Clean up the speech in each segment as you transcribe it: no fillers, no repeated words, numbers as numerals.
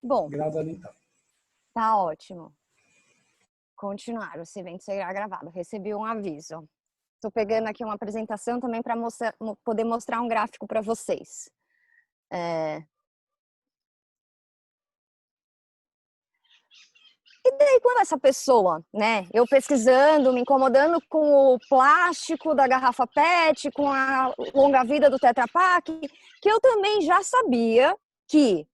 Bom, Gravando então. tá ótimo. Continuar, esse evento será gravado. Recebi um aviso. Estou pegando aqui uma apresentação também para poder mostrar um gráfico para vocês. E daí, quando essa pessoa, né, eu pesquisando, me incomodando com o plástico da garrafa PET, com a longa-vida do Tetra Pak, que eu também já sabia que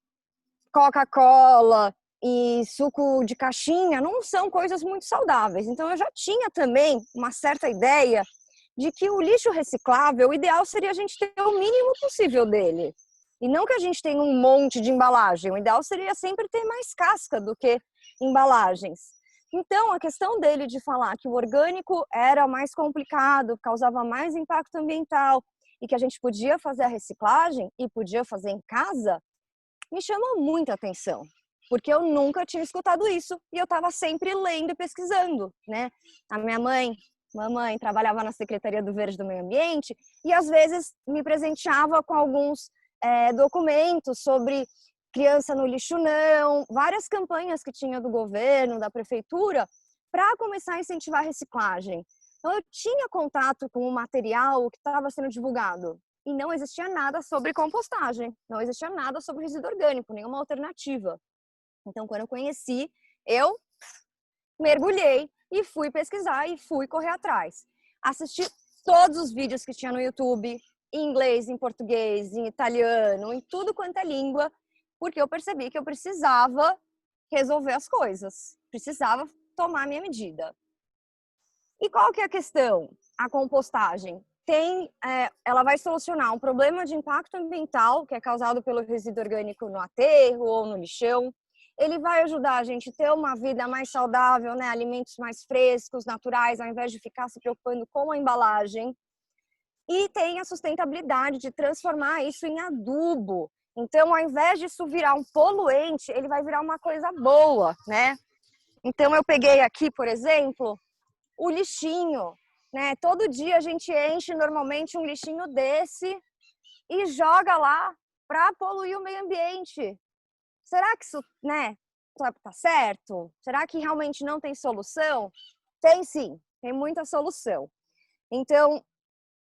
Coca-Cola e suco de caixinha não são coisas muito saudáveis. Então, eu já tinha também uma certa ideia de que o lixo reciclável, o ideal seria a gente ter o mínimo possível dele. E não que a gente tenha um monte de embalagem. O ideal seria sempre ter mais casca do que embalagens. Então, a questão dele de falar que o orgânico era mais complicado, causava mais impacto ambiental e que a gente podia fazer a reciclagem e podia fazer em casa, me chamou muita atenção, porque eu nunca tinha escutado isso e eu estava sempre lendo e pesquisando, né? A minha mamãe trabalhava na Secretaria do Verde do Meio Ambiente e às vezes me presenteava com alguns documentos sobre criança no lixo não, várias campanhas que tinha do governo, da prefeitura, para começar a incentivar a reciclagem. Então eu tinha contato com o material que estava sendo divulgado e não existia nada sobre compostagem, não existia nada sobre resíduo orgânico, nenhuma alternativa. Então quando eu conheci, eu mergulhei e fui pesquisar e fui correr atrás. Assisti todos os vídeos que tinha no YouTube, em inglês, em português, em italiano, em tudo quanto é língua, porque eu percebi que eu precisava resolver as coisas, precisava tomar a minha medida. E qual que é a questão? A compostagem ela vai solucionar um problema de impacto ambiental que é causado pelo resíduo orgânico no aterro ou no lixão. Ele vai ajudar a gente a ter uma vida mais saudável, né? Alimentos mais frescos, naturais, ao invés de ficar se preocupando com a embalagem. E tem a sustentabilidade de transformar isso em adubo. Então, ao invés disso virar um poluente, ele vai virar uma coisa boa, né? Então, eu peguei aqui, por exemplo, o lixinho, né? Todo dia a gente enche normalmente um lixinho desse e joga lá para poluir o meio ambiente. Será que isso, né, tá certo? Será que realmente não tem solução? Tem sim, tem muita solução. Então,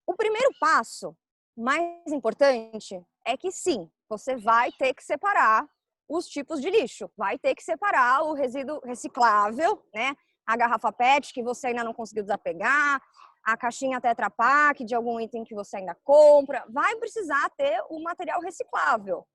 o primeiro passo, mais importante, é que sim, você vai ter que separar os tipos de lixo. Vai ter que separar o resíduo reciclável, né? A garrafa PET que você ainda não conseguiu desapegar, a caixinha Tetra Pak de algum item que você ainda compra. Vai precisar ter o material reciclável.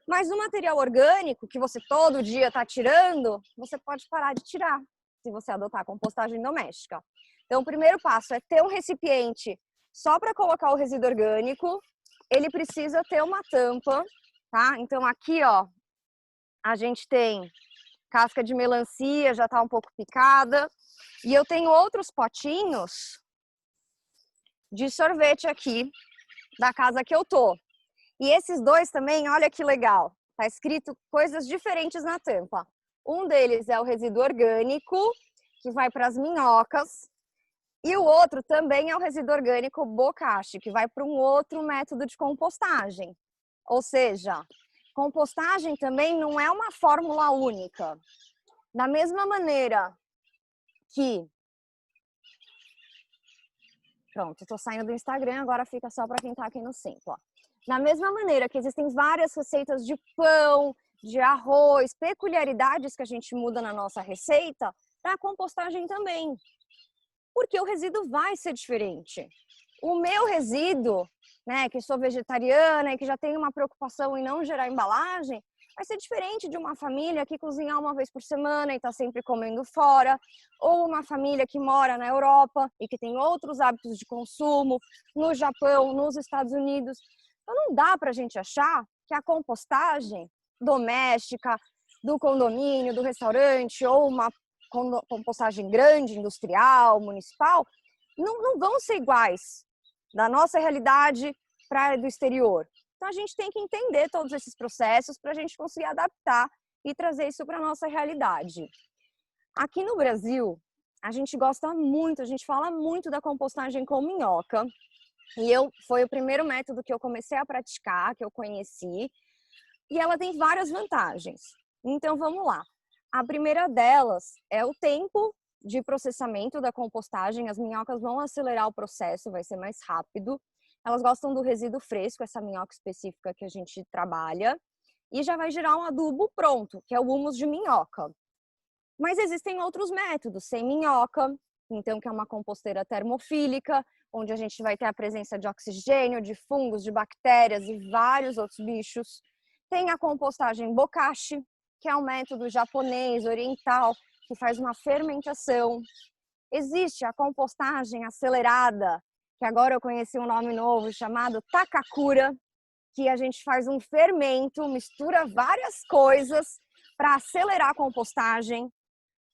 Mas o material orgânico que você todo dia está tirando, você pode parar de tirar se você adotar a compostagem doméstica. Então, o primeiro passo é ter um recipiente só para colocar o resíduo orgânico. Ele precisa ter uma tampa, tá? Então, aqui, ó, a gente tem casca de melancia, já está um pouco picada. E eu tenho outros potinhos de sorvete aqui da casa que eu tô. E esses dois também, olha que legal, tá escrito coisas diferentes na tampa. Um deles é o resíduo orgânico, que vai para as minhocas, e o outro também é o resíduo orgânico bocashi, que vai para um outro método de compostagem. Ou seja, compostagem também não é uma fórmula única. Da mesma maneira que... Pronto, estou saindo do Instagram, agora fica só para quem está aqui no Simpla. Da mesma maneira que existem várias receitas de pão, de arroz, peculiaridades que a gente muda na nossa receita, para a compostagem também. Porque o resíduo vai ser diferente. O meu resíduo, né, que sou vegetariana e que já tenho uma preocupação em não gerar embalagem, vai ser diferente de uma família que cozinha uma vez por semana e está sempre comendo fora, ou uma família que mora na Europa e que tem outros hábitos de consumo, no Japão, nos Estados Unidos. Então não dá para a gente achar que a compostagem doméstica, do condomínio, do restaurante, ou uma compostagem grande, industrial, municipal, não vão ser iguais da nossa realidade para a do exterior. Então a gente tem que entender todos esses processos para a gente conseguir adaptar e trazer isso para a nossa realidade. Aqui no Brasil, a gente gosta muito, a gente fala muito da compostagem com minhoca. E foi o primeiro método que eu comecei a praticar, que eu conheci. E ela tem várias vantagens. Então, vamos lá. A primeira delas é o tempo de processamento da compostagem. As minhocas vão acelerar o processo, vai ser mais rápido. Elas gostam do resíduo fresco, essa minhoca específica que a gente trabalha, e já vai gerar um adubo pronto, que é o humus de minhoca. Mas existem outros métodos, sem minhoca, então que é uma composteira termofílica, onde a gente vai ter a presença de oxigênio, de fungos, de bactérias e vários outros bichos. Tem a compostagem bokashi, que é um método japonês, oriental, que faz uma fermentação. Existe a compostagem acelerada, que agora eu conheci um nome novo chamado Takakura, que a gente faz um fermento, mistura várias coisas para acelerar a compostagem.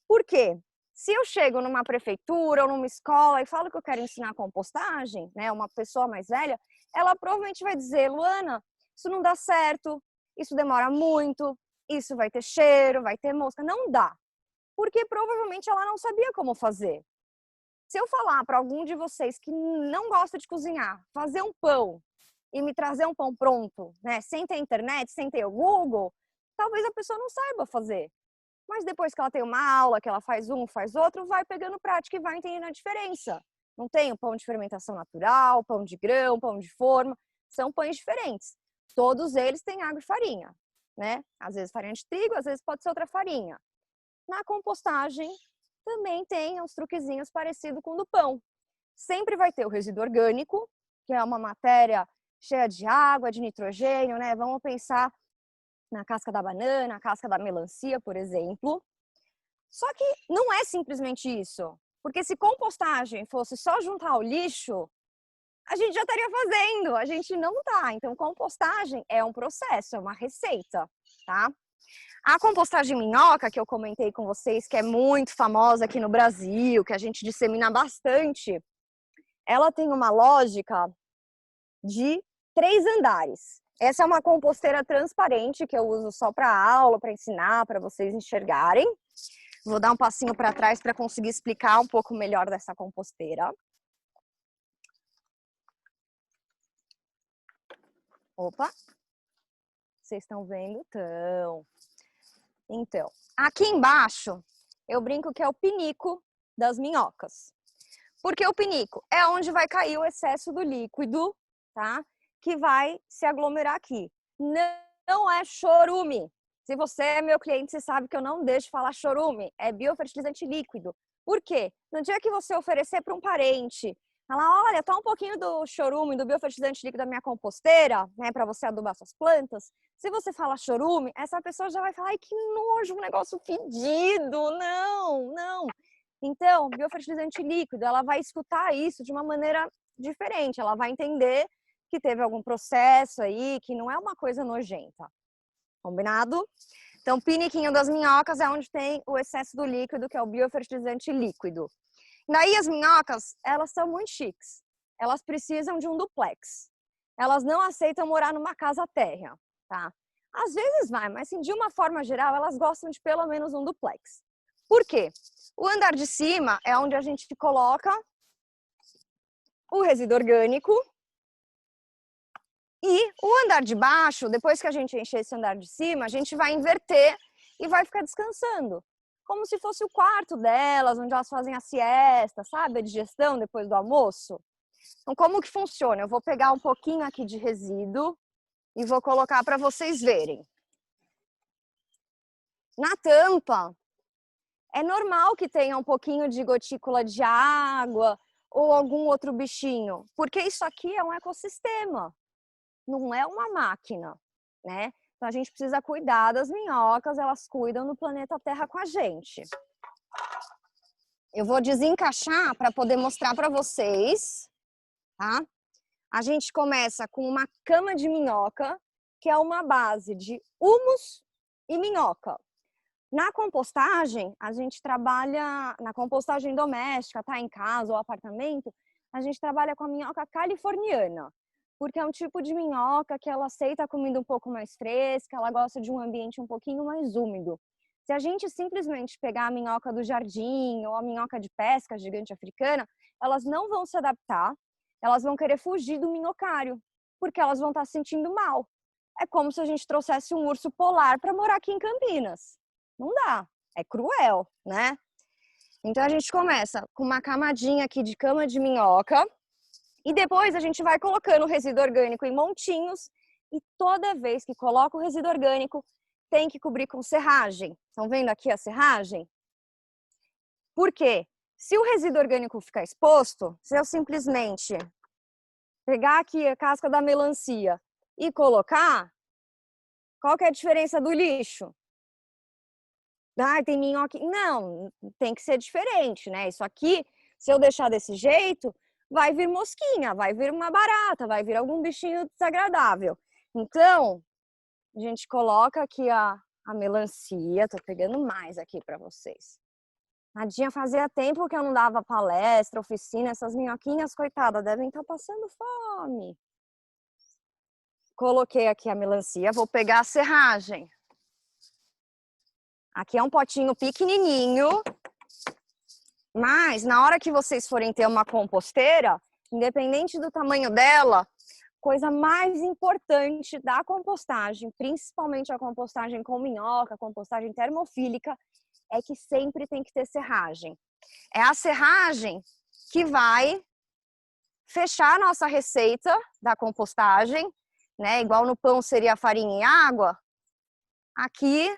Por quê? Se eu chego numa prefeitura ou numa escola e falo que eu quero ensinar compostagem, né, uma pessoa mais velha, ela provavelmente vai dizer: Luana, isso não dá certo, isso demora muito, isso vai ter cheiro, vai ter mosca. Não dá, porque provavelmente ela não sabia como fazer. Se eu falar para algum de vocês que não gosta de cozinhar, fazer um pão e me trazer um pão pronto, né, sem ter internet, sem ter o Google, talvez a pessoa não saiba fazer. Mas depois que ela tem uma aula, que ela faz um, faz outro, vai pegando prática e vai entendendo a diferença. Não tem o pão de fermentação natural, pão de grão, pão de forma, são pães diferentes. Todos eles têm água e farinha, né? Às vezes farinha de trigo, às vezes pode ser outra farinha. Na compostagem também tem uns truquezinhos parecidos com o do pão. Sempre vai ter o resíduo orgânico, que é uma matéria cheia de água, de nitrogênio, né? Vamos pensar na casca da banana, na casca da melancia, por exemplo. Só que não é simplesmente isso. Porque se compostagem fosse só juntar o lixo, a gente já estaria fazendo, a gente não tá. Então, compostagem é um processo, é uma receita, tá? A compostagem minhoca, que eu comentei com vocês, que é muito famosa aqui no Brasil, que a gente dissemina bastante, ela tem uma lógica de 3 andares. Essa é uma composteira transparente que eu uso só para aula, para ensinar, para vocês enxergarem. Vou dar um passinho para trás para conseguir explicar um pouco melhor dessa composteira. Opa! Vocês estão vendo? Então, aqui embaixo, eu brinco que é o pinico das minhocas. Porque o pinico é onde vai cair o excesso do líquido, tá? Que vai se aglomerar aqui. Não é chorume. Se você é meu cliente, você sabe que eu não deixo de falar chorume. É biofertilizante líquido. Por quê? No dia que você oferecer para um parente, falar, olha, tá um pouquinho do chorume, do biofertilizante líquido da minha composteira, né, para você adubar suas plantas. Se você fala chorume, essa pessoa já vai falar, ai, que nojo, um negócio fedido. Não, não. Então, biofertilizante líquido, ela vai escutar isso de uma maneira diferente. Ela vai entender que teve algum processo aí, que não é uma coisa nojenta. Combinado? Então, piniquinho das minhocas é onde tem o excesso do líquido, que é o biofertilizante líquido. Daí as minhocas, elas são muito chiques. Elas precisam de um duplex. Elas não aceitam morar numa casa térrea, tá? Às vezes vai, mas assim, de uma forma geral, elas gostam de pelo menos um duplex. Por quê? O andar de cima é onde a gente coloca o resíduo orgânico. E o andar de baixo, depois que a gente encher esse andar de cima, a gente vai inverter e vai ficar descansando. Como se fosse o quarto delas, onde elas fazem a siesta, sabe? A digestão depois do almoço. Então, como que funciona? Eu vou pegar um pouquinho aqui de resíduo e vou colocar para vocês verem. Na tampa, é normal que tenha um pouquinho de gotícula de água ou algum outro bichinho, porque isso aqui é um ecossistema. Não é uma máquina, né? Então a gente precisa cuidar das minhocas, elas cuidam do planeta Terra com a gente. Eu vou desencaixar para poder mostrar para vocês, tá? A gente começa com uma cama de minhoca, que é uma base de humus e minhoca. Na compostagem, a gente trabalha, na compostagem doméstica, tá? Em casa ou apartamento, a gente trabalha com a minhoca californiana. Porque é um tipo de minhoca que ela aceita a comida um pouco mais fresca, ela gosta de um ambiente um pouquinho mais úmido. Se a gente simplesmente pegar a minhoca do jardim ou a minhoca de pesca gigante africana, elas não vão se adaptar, elas vão querer fugir do minhocário, porque elas vão estar se sentindo mal. é como se a gente trouxesse um urso polar para morar aqui em Campinas. Não dá, é cruel, né? Então a gente começa com uma camadinha aqui de cama de minhoca e depois a gente vai colocando o resíduo orgânico em montinhos e toda vez que coloca o resíduo orgânico tem que cobrir com serragem. Estão vendo aqui a serragem? Por quê? Se o resíduo orgânico ficar exposto, se eu simplesmente pegar aqui a casca da melancia e colocar, qual que é a diferença do lixo? Ah, tem minhoca. Não, tem que ser diferente, né? Isso aqui, se eu deixar desse jeito, vai vir mosquinha, vai vir uma barata, vai vir algum bichinho desagradável. Então, a gente coloca aqui a melancia, tô pegando mais aqui para vocês. Nadinha, fazia tempo que eu não dava palestra, oficina, essas minhoquinhas, coitadas, devem estar passando fome. Coloquei aqui a melancia, vou pegar a serragem. Aqui é um potinho pequenininho, mas na hora que vocês forem ter uma composteira, independente do tamanho dela, coisa mais importante da compostagem, principalmente a compostagem com minhoca, a compostagem termofílica, é que sempre tem que ter serragem. É a serragem que vai fechar a nossa receita da compostagem, né? Igual no pão seria farinha e água. Aqui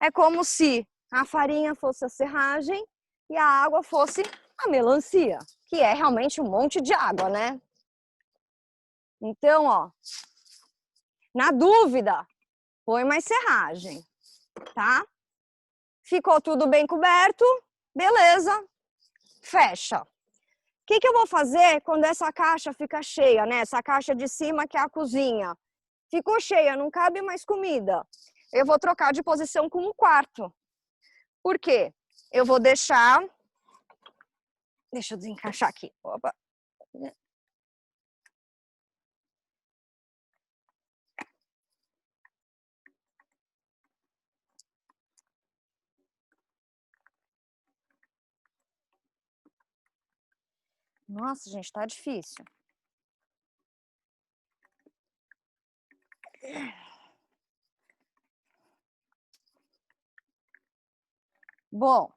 é como se a farinha fosse a serragem e a água fosse a melancia, que é realmente um monte de água, né? Então, ó, na dúvida, põe mais serragem, tá? Ficou tudo bem coberto, beleza, fecha. O que eu vou fazer quando essa caixa fica cheia, né? Essa caixa de cima que é a cozinha. Ficou cheia, não cabe mais comida. Eu vou trocar de posição com um quarto. Por quê? Eu vou deixar... Deixa eu desencaixar aqui. Opa. Nossa, gente, tá difícil. Bom.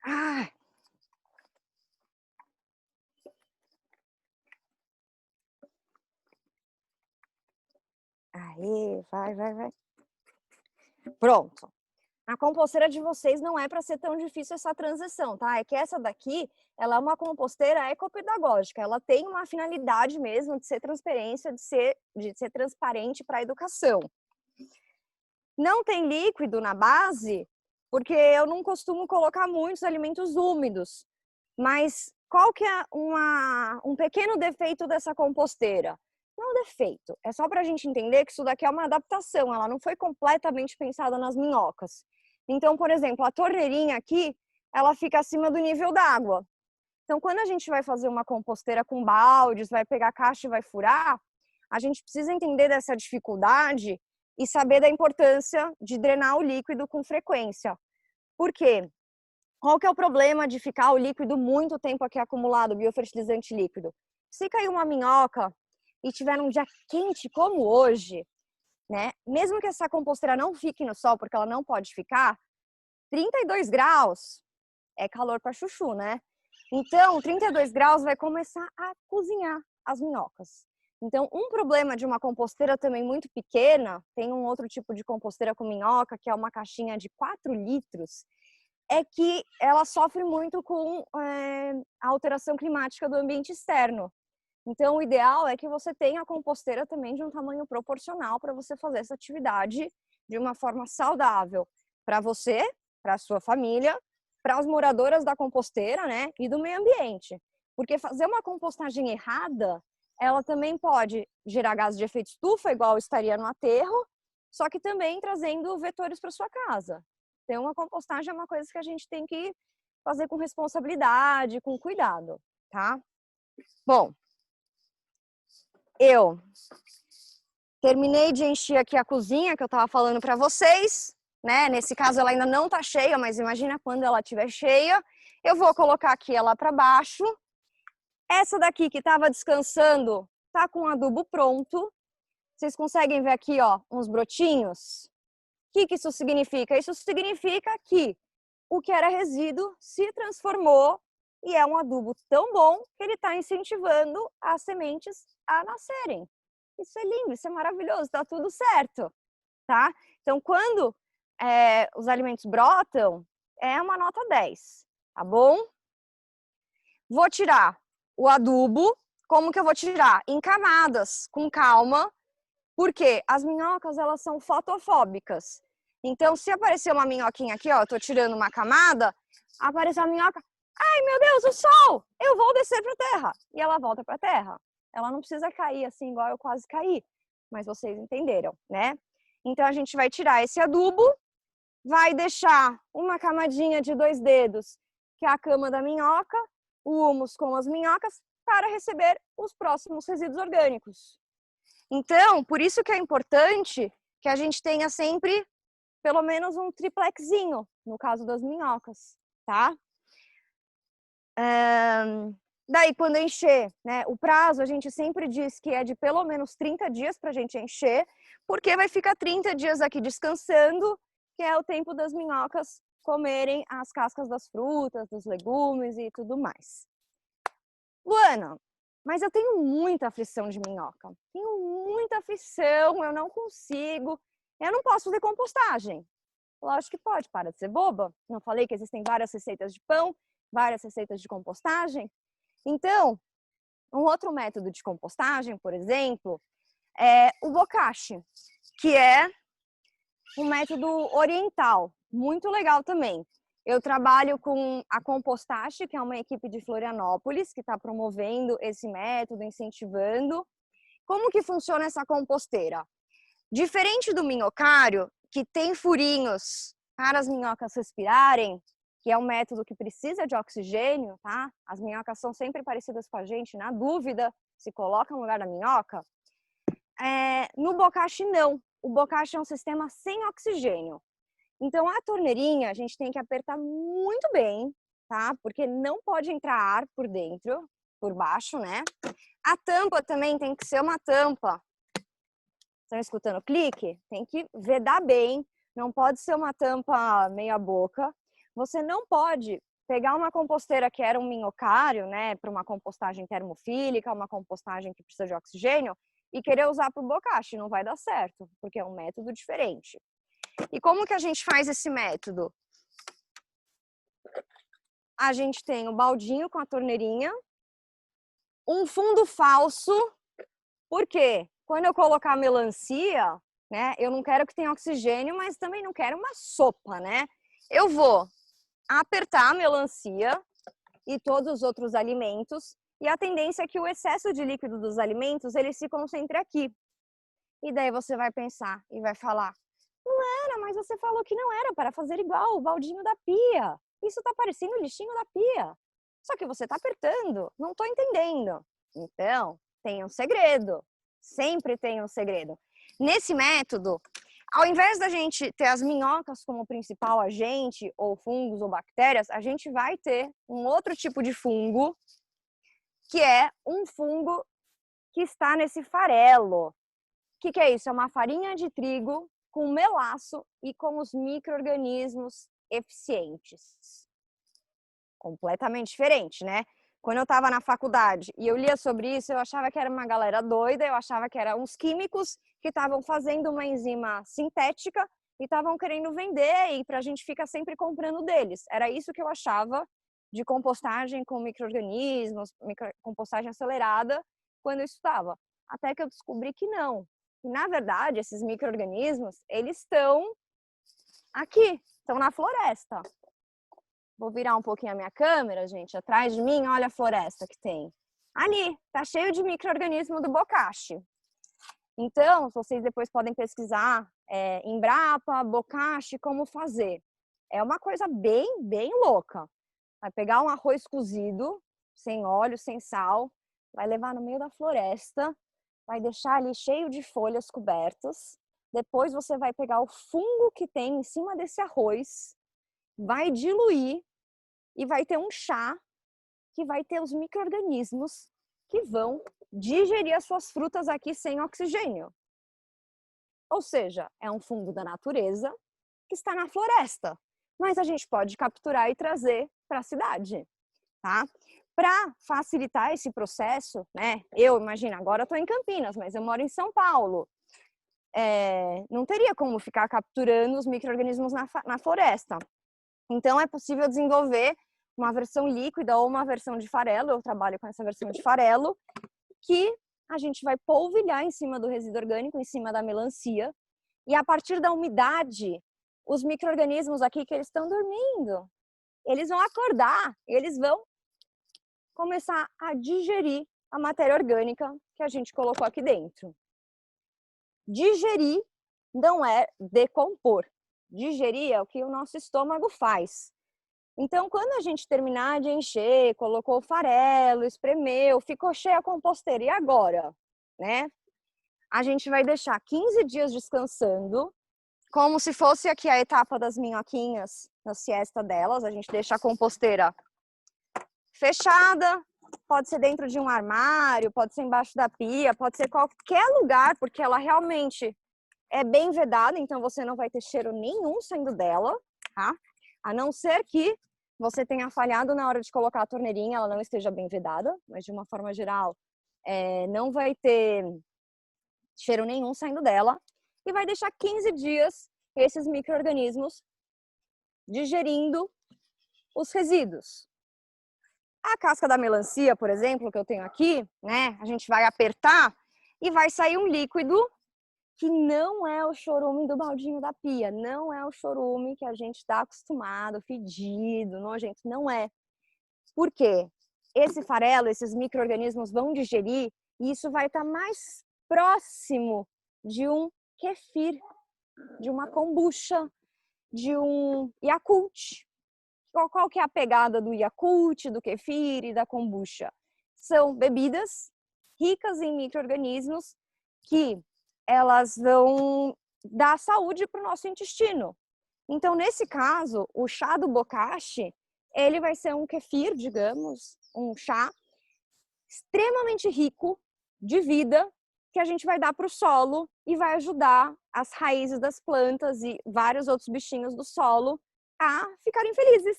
Ai. Aí, vai. Pronto. A composteira de vocês não é para ser tão difícil essa transição, tá? É que essa daqui, ela é uma composteira ecopedagógica. Ela tem uma finalidade mesmo de ser transparência, de ser transparente para a educação. Não tem líquido na base, porque eu não costumo colocar muitos alimentos úmidos. Mas qual que é um pequeno defeito dessa composteira? Não é um defeito, é só para a gente entender que isso daqui é uma adaptação, ela não foi completamente pensada nas minhocas. Então, por exemplo, a torneirinha aqui, ela fica acima do nível d'água. Então, quando a gente vai fazer uma composteira com baldes, vai pegar a caixa e vai furar, a gente precisa entender dessa dificuldade e saber da importância de drenar o líquido com frequência. Por quê? Qual que é o problema de ficar o líquido muito tempo aqui acumulado, biofertilizante líquido? Se cair uma minhoca e tiver um dia quente como hoje, né? Mesmo que essa composteira não fique no sol, porque ela não pode ficar, 32 graus é calor para chuchu, né? Então, 32 graus vai começar a cozinhar as minhocas. Então, um problema de uma composteira também muito pequena, tem um outro tipo de composteira com minhoca, que é uma caixinha de 4 litros, é que ela sofre muito com a alteração climática do ambiente externo. Então, o ideal é que você tenha a composteira também de um tamanho proporcional para você fazer essa atividade de uma forma saudável para você, para a sua família, para as moradoras da composteira, né, e do meio ambiente. Porque fazer uma compostagem errada, ela também pode gerar gases de efeito estufa, igual estaria no aterro, só que também trazendo vetores para sua casa. Então, a compostagem é uma coisa que a gente tem que fazer com responsabilidade, com cuidado, tá? Bom, eu terminei de encher aqui a cozinha que eu estava falando para vocês, né? Nesse caso ela ainda não está cheia, mas imagina quando ela estiver cheia. Eu vou colocar aqui ela para baixo. Essa daqui que estava descansando tá com o adubo pronto. Vocês conseguem ver aqui, ó, uns brotinhos? O que isso significa? Isso significa que o que era resíduo se transformou e é um adubo tão bom que ele está incentivando as sementes a nascerem. Isso é lindo, isso é maravilhoso, está tudo certo, tá? Então, quando os alimentos brotam, é uma nota 10, tá bom? Vou tirar o adubo. Como que eu vou tirar? Em camadas, com calma, porque as minhocas, elas são fotofóbicas. Então, se aparecer uma minhoquinha aqui, ó, eu tô tirando uma camada, apareceu a minhoca, ai meu Deus, o sol! Eu vou descer para a terra. E ela volta para a terra. Ela não precisa cair assim, igual eu quase caí. Mas vocês entenderam, né? Então, a gente vai tirar esse adubo, vai deixar uma camadinha de 2 dedos, que é a cama da minhoca, o humus com as minhocas, para receber os próximos resíduos orgânicos. Então, por isso que é importante que a gente tenha sempre pelo menos um triplexinho, no caso das minhocas, tá? Daí, quando encher, né, o prazo, a gente sempre diz que é de pelo menos 30 dias para a gente encher, porque vai ficar 30 dias aqui descansando, que é o tempo das minhocas comerem as cascas das frutas, dos legumes e tudo mais. Luana, mas eu tenho muita aflição de minhoca. Tenho muita aflição, eu não consigo. Eu não posso fazer compostagem. Lógico que pode, para de ser boba. Não falei que existem várias receitas de pão, várias receitas de compostagem? Então, um outro método de compostagem, por exemplo, é o bokashi, que é um método oriental, muito legal também. Eu trabalho com a Compostache, que é uma equipe de Florianópolis, que está promovendo esse método, incentivando. Como que funciona essa composteira? Diferente do minhocário, que tem furinhos para as minhocas respirarem, que é um método que precisa de oxigênio, tá? As minhocas são sempre parecidas com a gente, na dúvida, se coloca no lugar da minhoca. No bokashi, não. O bokashi é um sistema sem oxigênio. Então, a torneirinha, a gente tem que apertar muito bem, tá? Porque não pode entrar ar por dentro, por baixo, né? A tampa também tem que ser uma tampa. Estão escutando o clique? Tem que vedar bem, não pode ser uma tampa meia boca. Você não pode pegar uma composteira que era um minhocário, né, para uma compostagem termofílica, uma compostagem que precisa de oxigênio, e querer usar para o bokashi, não vai dar certo, porque é um método diferente. E como que a gente faz esse método? A gente tem o baldinho com a torneirinha, um fundo falso, por quê? Quando eu colocar a melancia, né, eu não quero que tenha oxigênio, mas também não quero uma sopa, né? Eu vou apertar a melancia e todos os outros alimentos, e a tendência é que o excesso de líquido dos alimentos, ele se concentre aqui. E daí você vai pensar e vai falar, Luana, mas você falou que não era para fazer igual o baldinho da pia. Isso tá parecendo o lixinho da pia. Só que você tá apertando, não tô entendendo. Então, tem um segredo. Sempre tem um segredo. Nesse método, ao invés da gente ter as minhocas como principal agente, ou fungos ou bactérias, a gente vai ter um outro tipo de fungo, que é um fungo que está nesse farelo. O que é isso? É uma farinha de trigo com melaço e com os micro-organismos eficientes. Completamente diferente, né? Quando eu estava na faculdade e eu lia sobre isso, eu achava que era uma galera doida, eu achava que eram uns químicos que estavam fazendo uma enzima sintética e estavam querendo vender e para a gente ficar sempre comprando deles. Era isso que eu achava de compostagem com micro-organismos, compostagem acelerada, quando eu estudava. Até que eu descobri que não. E, na verdade, esses micro-organismos, eles estão aqui, estão na floresta. Vou virar um pouquinho a minha câmera, gente. Atrás de mim, olha a floresta que tem. Ali, tá cheio de micro-organismo do bokashi. Então, vocês depois podem pesquisar Embrapa, bokashi, como fazer. É uma coisa bem louca. Vai pegar um arroz cozido, sem óleo, sem sal, vai levar no meio da floresta, vai deixar ali cheio de folhas cobertas. Depois você vai pegar o fungo que tem em cima desse arroz, vai diluir e vai ter um chá que vai ter os micro-organismos que vão digerir as suas frutas aqui sem oxigênio. Ou seja, é um fungo da natureza que está na floresta, mas a gente pode capturar e trazer para a cidade, tá? Para facilitar esse processo, né? Eu imagino, agora eu estou em Campinas, mas eu moro em São Paulo. Não teria como ficar capturando os micro-organismos na floresta. Então, é possível desenvolver uma versão líquida ou uma versão de farelo, eu trabalho com essa versão de farelo, que a gente vai polvilhar em cima do resíduo orgânico, em cima da melancia, e a partir da umidade, os micro-organismos aqui que eles estão dormindo, eles vão acordar, eles vão começar a digerir a matéria orgânica que a gente colocou aqui dentro. Digerir não é decompor. Digerir é o que o nosso estômago faz. Então, quando a gente terminar de encher, colocou o farelo, espremeu, ficou cheia a composteira, e agora? Né? A gente vai deixar 15 dias descansando, como se fosse aqui a etapa das minhoquinhas, na siesta delas. A gente deixa a composteira fechada, pode ser dentro de um armário, pode ser embaixo da pia, pode ser qualquer lugar, porque ela realmente é bem vedada, então você não vai ter cheiro nenhum saindo dela, tá? A não ser que você tenha falhado na hora de colocar a torneirinha, ela não esteja bem vedada, mas de uma forma geral, não vai ter cheiro nenhum saindo dela, e vai deixar 15 dias esses micro-organismos digerindo os resíduos. A casca da melancia, por exemplo, que eu tenho aqui, né, a gente vai apertar e vai sair um líquido que não é o chorume do baldinho da pia, não é o chorume que a gente está acostumado, fedido, nojento, não é. Por quê? Esse farelo, esses micro-organismos vão digerir e isso vai estar mais próximo de um kefir, de uma kombucha, de um Yakult. Qual que é a pegada do Yakult, do kefir e da kombucha? São bebidas ricas em micro-organismos que elas vão dar saúde para o nosso intestino. Então, nesse caso, o chá do bokashi, ele vai ser um kefir, digamos, um chá extremamente rico de vida que a gente vai dar para o solo e vai ajudar as raízes das plantas e vários outros bichinhos do solo a ficarem felizes.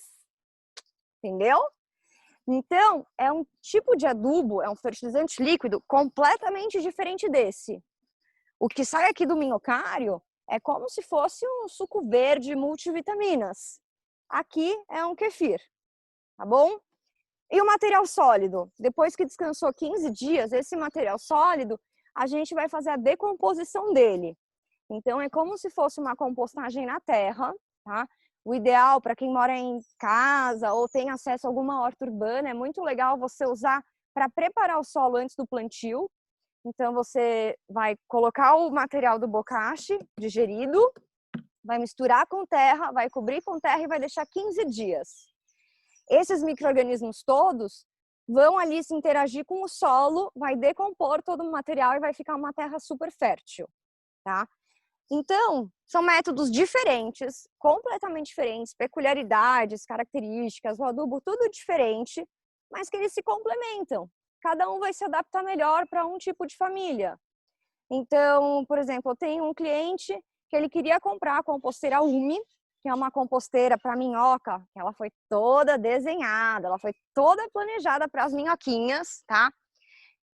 Entendeu? Então, é um tipo de adubo, é um fertilizante líquido completamente diferente desse. O que sai aqui do minhocário é como se fosse um suco verde multivitaminas. Aqui é um kefir, tá bom? E o material sólido? Depois que descansou 15 dias, esse material sólido, a gente vai fazer a decomposição dele. Então, é como se fosse uma compostagem na terra, tá? O ideal para quem mora em casa ou tem acesso a alguma horta urbana, é muito legal você usar para preparar o solo antes do plantio. Então, você vai colocar o material do bokashi digerido, vai misturar com terra, vai cobrir com terra e vai deixar 15 dias. Esses micro-organismos todos vão ali se interagir com o solo, vai decompor todo o material e vai ficar uma terra super fértil, tá? Então, são métodos diferentes, completamente diferentes, peculiaridades, características, o adubo, tudo diferente, mas que eles se complementam. Cada um vai se adaptar melhor para um tipo de família. Então, por exemplo, eu tenho um cliente que ele queria comprar a composteira Umi, que é uma composteira para minhoca, que ela foi toda desenhada, ela foi toda planejada para as minhoquinhas, tá?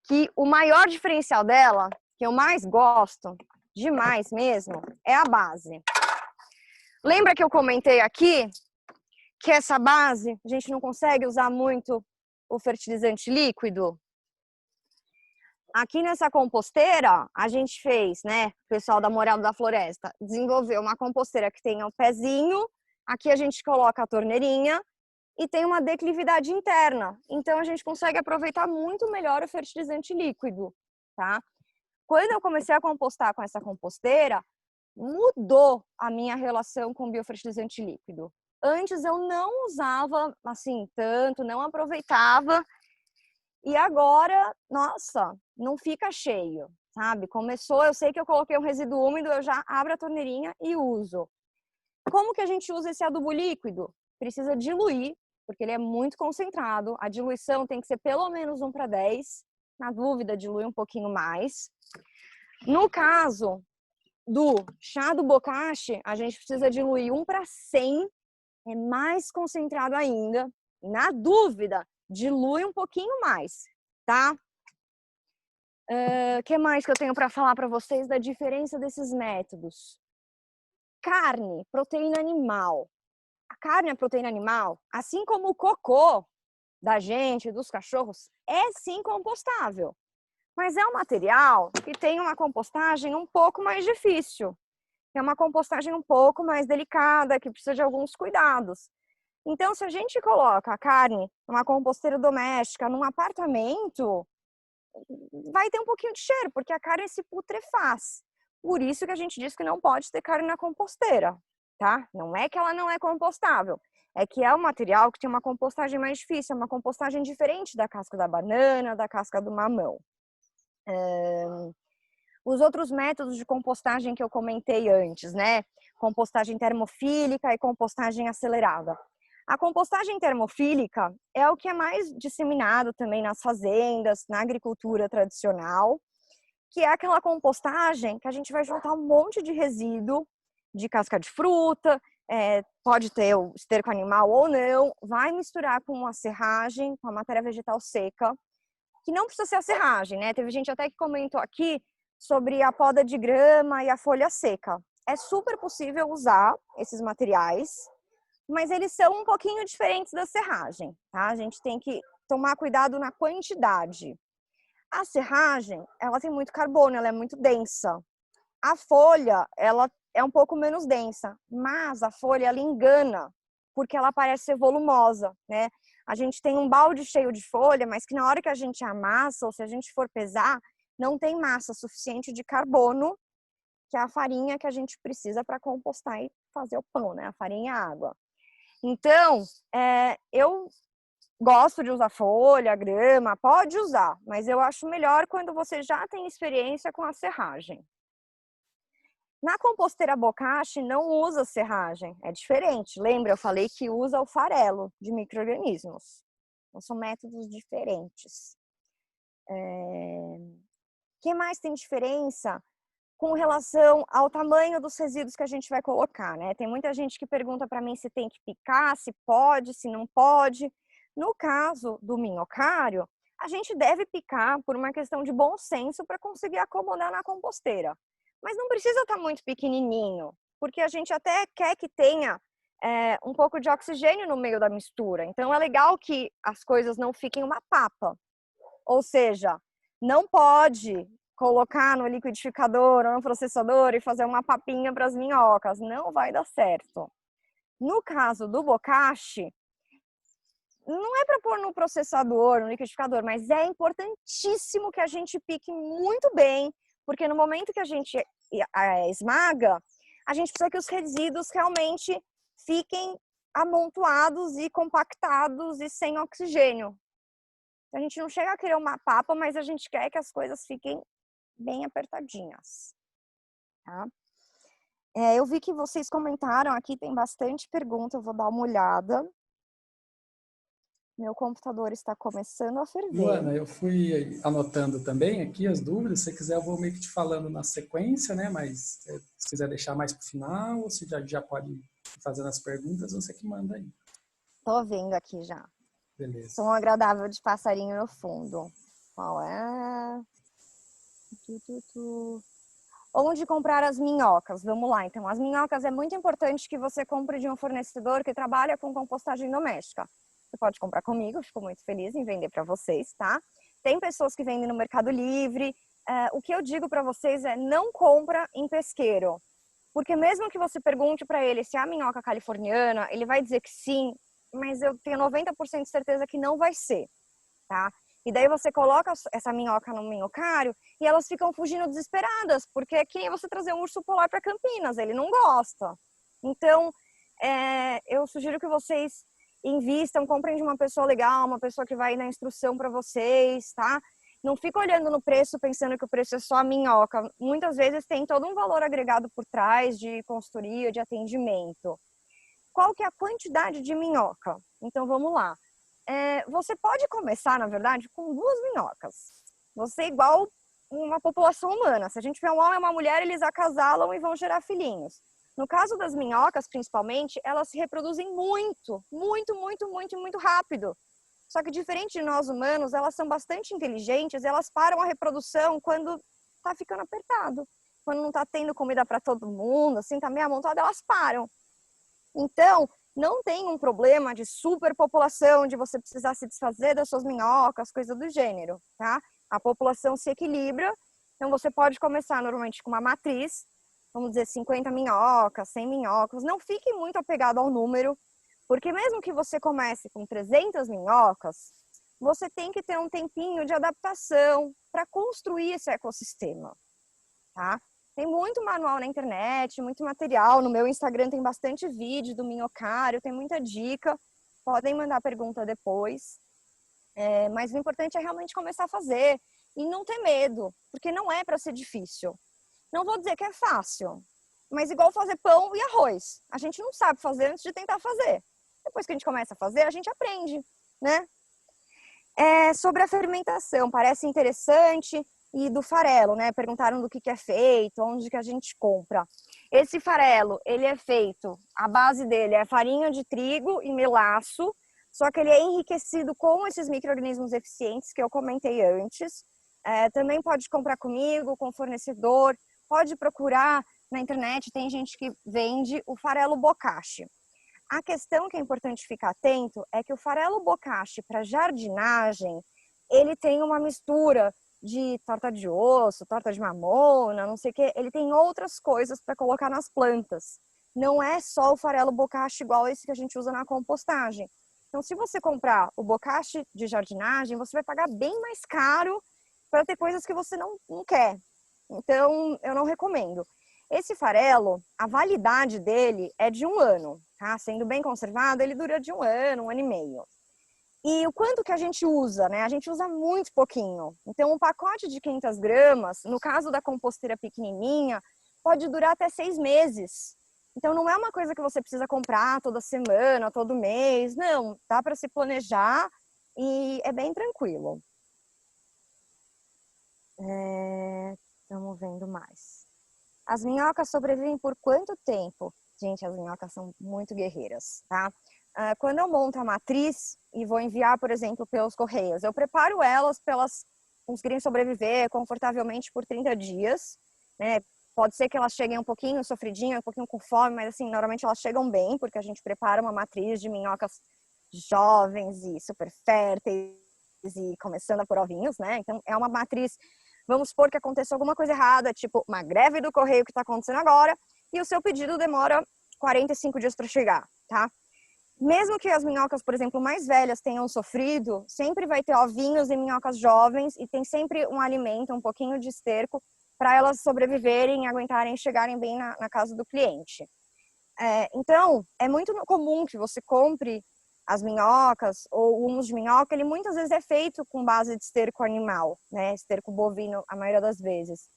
Que o maior diferencial dela, que eu mais gosto, demais mesmo, é a base. Lembra que eu comentei aqui que essa base, a gente não consegue usar muito o fertilizante líquido? Aqui nessa composteira, a gente fez, né, o pessoal da Morada da Floresta, desenvolveu uma composteira que tem o pezinho, aqui a gente coloca a torneirinha e tem uma declividade interna. Então, a gente consegue aproveitar muito melhor o fertilizante líquido, tá? Quando eu comecei a compostar com essa composteira, mudou a minha relação com o biofertilizante líquido. Antes eu não usava assim tanto, não aproveitava. E agora, nossa, não fica cheio, sabe? Começou, eu sei que eu coloquei um resíduo úmido, eu já abro a torneirinha e uso. Como que a gente usa esse adubo líquido? Precisa diluir, porque ele é muito concentrado. A diluição tem que ser pelo menos 1:10. Na dúvida, dilui um pouquinho mais. No caso do chá do bokashi, a gente precisa diluir 1:100, é mais concentrado ainda. Na dúvida, dilui um pouquinho mais, tá? Que mais que eu tenho para falar para vocês da diferença desses métodos? Carne, proteína animal. A carne, a proteína animal, assim como o cocô da gente, dos cachorros, é sim compostável. Mas é um material que tem uma compostagem um pouco mais difícil. É uma compostagem um pouco mais delicada, que precisa de alguns cuidados. Então, se a gente coloca a carne numa composteira doméstica, num apartamento, vai ter um pouquinho de cheiro, porque a carne se putrefaz. Por isso que a gente diz que não pode ter carne na composteira, tá? Não é que ela não é compostável, é que é um material que tem uma compostagem mais difícil, é uma compostagem diferente da casca da banana, da casca do mamão. Os outros métodos de compostagem que eu comentei antes, né? Compostagem termofílica e compostagem acelerada. A compostagem termofílica é o que é mais disseminado também nas fazendas, na agricultura tradicional, que é aquela compostagem que a gente vai juntar um monte de resíduo de casca de fruta, pode ter o esterco animal ou não, vai misturar com a serragem, com a matéria vegetal seca, que não precisa ser a serragem, né? Teve gente até que comentou aqui sobre a poda de grama e a folha seca. É super possível usar esses materiais, mas eles são um pouquinho diferentes da serragem, tá? A gente tem que tomar cuidado na quantidade. A serragem, ela tem muito carbono, ela é muito densa. A folha, ela é um pouco menos densa, mas a folha, ela engana, porque ela parece ser volumosa, né? A gente tem um balde cheio de folha, mas que na hora que a gente amassa, ou se a gente for pesar, não tem massa suficiente de carbono, que é a farinha que a gente precisa para compostar e fazer o pão, né? A farinha e a água. Então, eu gosto de usar folha, grama, pode usar, mas eu acho melhor quando você já tem experiência com a serragem. Na composteira bokashi não usa serragem, é diferente. Lembra, eu falei que usa o farelo de micro-organismos. Então, são métodos diferentes. Que mais tem diferença com relação ao tamanho dos resíduos que a gente vai colocar, né? Tem muita gente que pergunta para mim se tem que picar, se pode, se não pode. No caso do minhocário, a gente deve picar por uma questão de bom senso para conseguir acomodar na composteira. Mas não precisa estar muito pequenininho, porque a gente até quer que tenha um pouco de oxigênio no meio da mistura. Então é legal que as coisas não fiquem uma papa. Ou seja, não pode colocar no liquidificador ou no processador e fazer uma papinha para as minhocas. Não vai dar certo. No caso do bokashi, não é para pôr no processador, no liquidificador, mas é importantíssimo que a gente pique muito bem, porque no momento que a gente esmaga, a gente precisa que os resíduos realmente fiquem amontoados e compactados e sem oxigênio. A gente não chega a querer uma papa, mas a gente quer que as coisas fiquem bem apertadinhas, tá? Eu vi que vocês comentaram aqui, tem bastante pergunta, eu vou dar uma olhada. Meu computador está começando a ferver. Luana, eu fui anotando também aqui as dúvidas. Se você quiser, eu vou meio que te falando na sequência, né? Mas se quiser deixar mais para o final, ou se já pode ir fazendo as perguntas, você que manda aí. Tô vendo aqui já. Beleza. Som agradável de passarinho no fundo. Qual é? Onde comprar as minhocas? Vamos lá, então. As minhocas é muito importante que você compre de um fornecedor que trabalha com compostagem doméstica. Você pode comprar comigo, fico muito feliz em vender para vocês, tá? Tem pessoas que vendem no Mercado Livre. O que eu digo para vocês é não compra em pesqueiro. Porque mesmo que você pergunte para ele se é a minhoca californiana, ele vai dizer que sim, mas eu tenho 90% de certeza que não vai ser, tá? E daí você coloca essa minhoca no minhocário e elas ficam fugindo desesperadas, porque é que nem você trazer um urso polar para Campinas, ele não gosta. Então, eu sugiro que vocês invistam, comprem de uma pessoa legal, uma pessoa que vai dar instrução para vocês, tá? Não fica olhando no preço pensando que o preço é só a minhoca. Muitas vezes tem todo um valor agregado por trás de consultoria, de atendimento. Qual que é a quantidade de minhoca? Então vamos lá. Você pode começar, na verdade, com 2 minhocas. Você igual uma população humana. Se a gente tiver um homem e uma mulher, eles acasalam e vão gerar filhinhos. No caso das minhocas, principalmente, elas se reproduzem muito, muito, muito, muito, muito rápido. Só que diferente de nós humanos, elas são bastante inteligentes e elas param a reprodução quando tá ficando apertado. Quando não tá tendo comida para todo mundo, assim, tá meio amontoado, elas param. Então, não tem um problema de superpopulação, de você precisar se desfazer das suas minhocas, coisa do gênero, tá? A população se equilibra, então você pode começar normalmente com uma matriz, vamos dizer 50 minhocas, 100 minhocas, não fique muito apegado ao número, porque mesmo que você comece com 300 minhocas, você tem que ter um tempinho de adaptação para construir esse ecossistema, tá? Tem muito manual na internet, muito material. No meu Instagram tem bastante vídeo do minhocário, tem muita dica. Podem mandar pergunta depois. Mas o importante é realmente começar a fazer e não ter medo, porque não é para ser difícil. Não vou dizer que é fácil, mas igual fazer pão e arroz. A gente não sabe fazer antes de tentar fazer. Depois que a gente começa a fazer, a gente aprende, né? Sobre a fermentação, parece interessante. E do farelo, né? Perguntaram do que é feito, onde que a gente compra. Esse farelo, ele é feito, a base dele é farinha de trigo e melaço, só que ele é enriquecido com esses micro-organismos eficientes que eu comentei antes. Também pode comprar comigo, com fornecedor, pode procurar na internet, tem gente que vende o farelo bokashi. A questão que é importante ficar atento é que o farelo bokashi para jardinagem, ele tem uma mistura de torta de osso, torta de mamona, não sei o que, ele tem outras coisas para colocar nas plantas. Não é só o farelo bokashi igual esse que a gente usa na compostagem. Então, se você comprar o bokashi de jardinagem, você vai pagar bem mais caro para ter coisas que você não quer. Então, eu não recomendo. Esse farelo, a validade dele é de 1 ano, tá? Sendo bem conservado, ele dura de 1 ano, 1 ano e meio. E o quanto que a gente usa, né? A gente usa muito pouquinho. Então, um pacote de 500 gramas, no caso da composteira pequenininha, pode durar até 6 meses. Então, não é uma coisa que você precisa comprar toda semana, todo mês. Não, dá para se planejar e é bem tranquilo. Estamos vendo mais. As minhocas sobrevivem por quanto tempo? Gente, as minhocas são muito guerreiras, tá? Quando eu monto a matriz e vou enviar, por exemplo, pelos correios, eu preparo elas para elas conseguirem sobreviver confortavelmente por 30 dias, né? Pode ser que elas cheguem um pouquinho sofridinhas, um pouquinho com fome, mas assim, normalmente elas chegam bem, porque a gente prepara uma matriz de minhocas jovens e super férteis e começando a pôr ovinhos, né? Então, é uma matriz, vamos supor que aconteça alguma coisa errada, tipo uma greve do correio que está acontecendo agora, e o seu pedido demora 45 dias para chegar, tá? Mesmo que as minhocas, por exemplo, mais velhas tenham sofrido, sempre vai ter ovinhos e minhocas jovens e tem sempre um alimento, um pouquinho de esterco para elas sobreviverem, aguentarem, chegarem bem na casa do cliente. Então, é muito comum que você compre as minhocas ou o humus de minhoca, ele muitas vezes é feito com base de esterco animal, né? Esterco bovino, a maioria das vezes.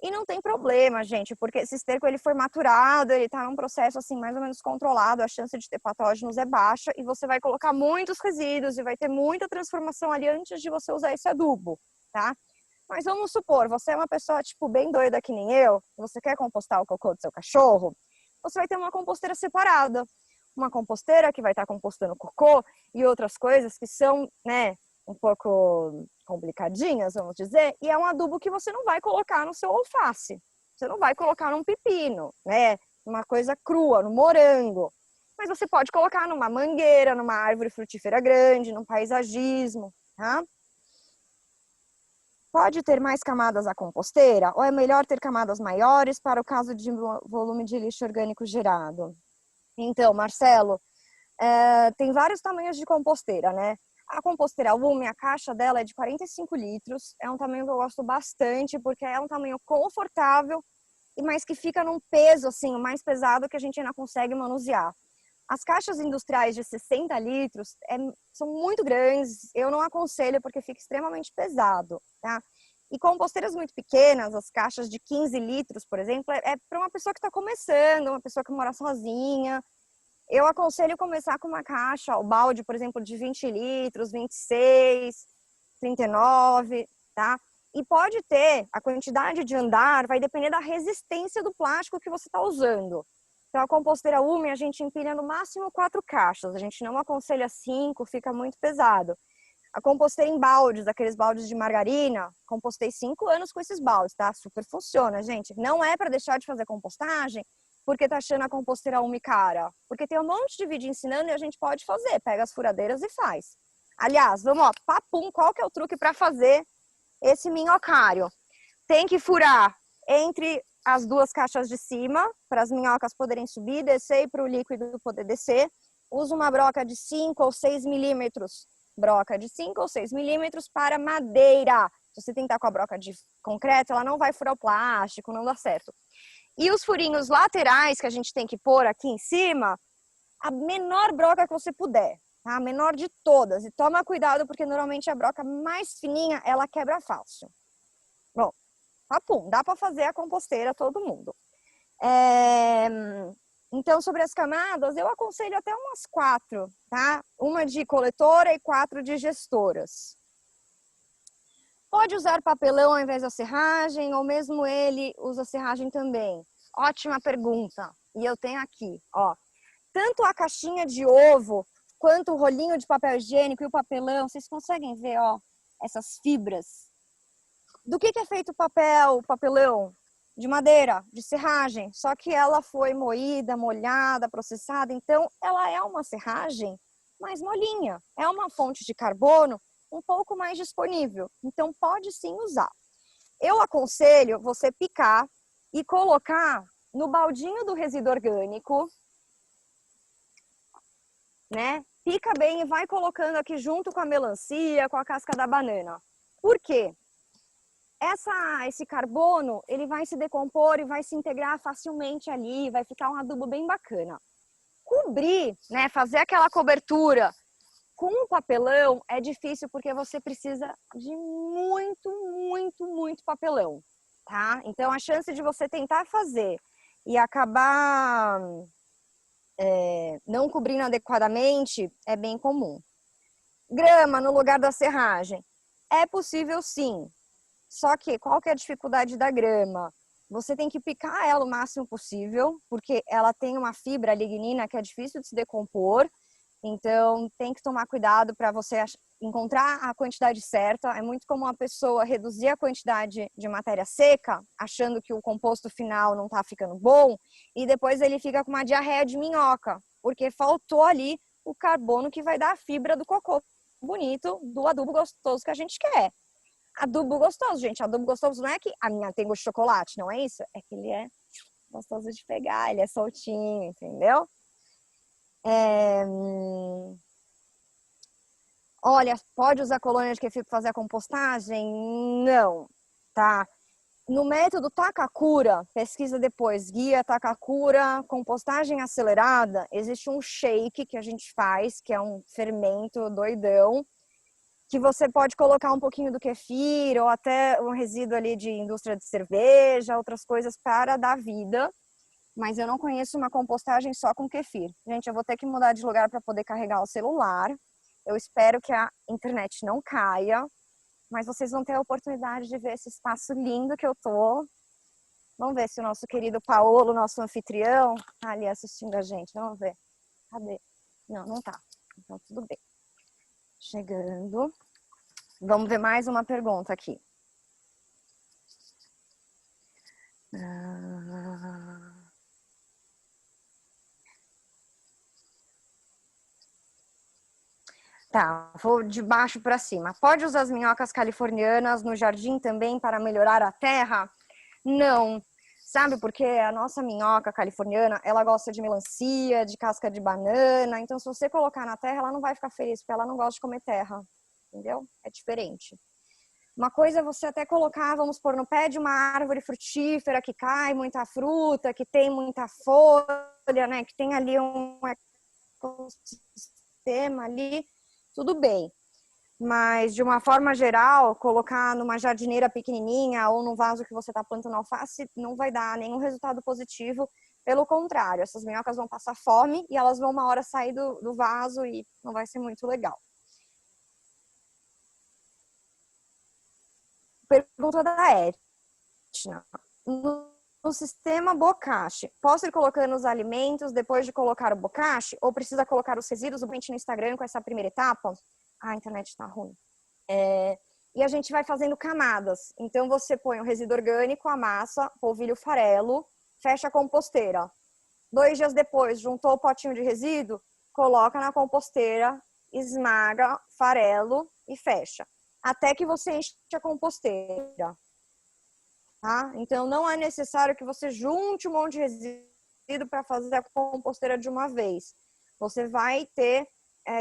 E não tem problema, gente, porque esse esterco ele foi maturado, ele está num processo assim mais ou menos controlado, a chance de ter patógenos é baixa e você vai colocar muitos resíduos e vai ter muita transformação ali antes de você usar esse adubo, tá? Mas vamos supor, você é uma pessoa tipo bem doida que nem eu, você quer compostar o cocô do seu cachorro, você vai ter uma composteira separada, uma composteira que vai estar compostando cocô e outras coisas que são, né, um pouco complicadinhas, vamos dizer, e é um adubo que você não vai colocar no seu alface, você não vai colocar num pepino, né, uma coisa crua, no morango, mas você pode colocar numa mangueira, numa árvore frutífera grande, num paisagismo, tá? Pode ter mais camadas a composteira ou é melhor ter camadas maiores para o caso de volume de lixo orgânico gerado? Então, Marcelo, tem vários tamanhos de composteira, né? A composteira Lume, a caixa dela é de 45 litros. É um tamanho que eu gosto bastante, porque é um tamanho confortável, mas que fica num peso, assim, mais pesado que a gente ainda consegue manusear. As caixas industriais de 60 litros são muito grandes, eu não aconselho porque fica extremamente pesado, tá? E composteiras muito pequenas, as caixas de 15 litros, por exemplo, é para uma pessoa que está começando, uma pessoa que mora sozinha. Eu aconselho começar com uma caixa, o balde, por exemplo, de 20 litros, 26, 39, tá? E pode ter, a quantidade de andar vai depender da resistência do plástico que você está usando. Então, a composteira Umi, a gente empilha no máximo 4 caixas. A gente não aconselha 5, fica muito pesado. A composteira em baldes, aqueles baldes de margarina, compostei 5 anos com esses baldes, tá? Super funciona, gente. Não é para deixar de fazer compostagem porque tá achando a composteira Umi cara. Porque tem um monte de vídeo ensinando e a gente pode fazer. Pega as furadeiras e faz. Aliás, vamos, ó, papum, qual que é o truque para fazer esse minhocário? Tem que furar entre as 2 caixas de cima, para as minhocas poderem subir, descer e para o líquido poder descer. Usa uma broca de 5 ou 6 milímetros. Broca de 5 ou 6 milímetros para madeira. Se você tentar com a broca de concreto, ela não vai furar o plástico, não dá certo. E os furinhos laterais que a gente tem que pôr aqui em cima, a menor broca que você puder, tá? A menor de todas. E toma cuidado, porque normalmente a broca mais fininha, ela quebra fácil. Bom, papum, dá para fazer a composteira todo mundo. Então, sobre as camadas, eu aconselho até umas 4, tá? Uma de coletora e 4 de gestoras. Pode usar papelão ao invés da serragem, ou mesmo ele usa serragem também? Ótima pergunta. E eu tenho aqui, ó. Tanto a caixinha de ovo, quanto o rolinho de papel higiênico e o papelão, vocês conseguem ver, ó, essas fibras? Do que é feito o papelão? De madeira, de serragem, só que ela foi moída, molhada, processada, então ela é uma serragem mais molinha, é uma fonte de carbono um pouco mais disponível, então pode sim usar. Eu aconselho você picar e colocar no baldinho do resíduo orgânico, né? Pica bem e vai colocando aqui junto com a melancia, com a casca da banana. Por quê? Esse carbono, ele vai se decompor e vai se integrar facilmente ali, vai ficar um adubo bem bacana. Cobrir, né, fazer aquela cobertura com o papelão é difícil porque você precisa de muito, muito, muito papelão, tá? Então, a chance de você tentar fazer e acabar não cobrindo adequadamente é bem comum. Grama no lugar da serragem. É possível sim. Só que qual que é a dificuldade da grama? Você tem que picar ela o máximo possível, porque ela tem uma fibra lignina que é difícil de se decompor. Então, tem que tomar cuidado para você encontrar a quantidade certa. É muito comum a pessoa reduzir a quantidade de matéria seca, achando que o composto final não está ficando bom, e depois ele fica com uma diarreia de minhoca, porque faltou ali o carbono que vai dar a fibra do cocô bonito, do adubo gostoso que a gente quer. Adubo gostoso, gente. Adubo gostoso não é que a minha tem gosto de chocolate, não é isso? É que ele é gostoso de pegar, ele é soltinho, entendeu? Olha, pode usar colônia de kefir para fazer a compostagem? Não, tá? No método Takakura, pesquisa depois, guia Takakura, compostagem acelerada, existe um shake que a gente faz, que é um fermento doidão, que você pode colocar um pouquinho do kefir ou até um resíduo ali de indústria de cerveja, outras coisas para dar vida. Mas eu não conheço uma compostagem só com kefir. Gente, eu vou ter que mudar de lugar para poder carregar o celular. Eu espero que a internet não caia, mas vocês vão ter a oportunidade de ver esse espaço lindo que eu tô. Vamos ver se o nosso querido Paolo, nosso anfitrião, tá ali assistindo a gente. Vamos ver. Cadê? Não, não tá. Então, tudo bem. Chegando. Vamos ver mais uma pergunta aqui. Tá, vou de baixo para cima. Pode usar as minhocas californianas no jardim também para melhorar a terra? Não. Sabe por quê? A nossa minhoca californiana, ela gosta de melancia, de casca de banana. Então, se você colocar na terra, ela não vai ficar feliz, porque ela não gosta de comer terra. Entendeu? É diferente. Uma coisa é você até colocar, vamos pôr no pé de uma árvore frutífera que cai muita fruta, que tem muita folha, né? Que tem ali um ecossistema ali, tudo bem. Mas, de uma forma geral, colocar numa jardineira pequenininha ou num vaso que você está plantando alface não vai dar nenhum resultado positivo. Pelo contrário, essas minhocas vão passar fome e elas vão uma hora sair do vaso e não vai ser muito legal. Pergunta da Etna. No sistema bocashi, posso ir colocando os alimentos depois de colocar o bocashi? Ou precisa colocar os resíduos no Instagram com essa primeira etapa? A internet está ruim. E a gente vai fazendo camadas. Então, você põe o resíduo orgânico, a massa, polvilho, farelo, fecha a composteira. 2 dias depois, juntou o potinho de resíduo, coloca na composteira, esmaga, farelo e fecha. Até que você enche a composteira. Tá? Então, não é necessário que você junte um monte de resíduo para fazer a composteira de uma vez. Você vai ter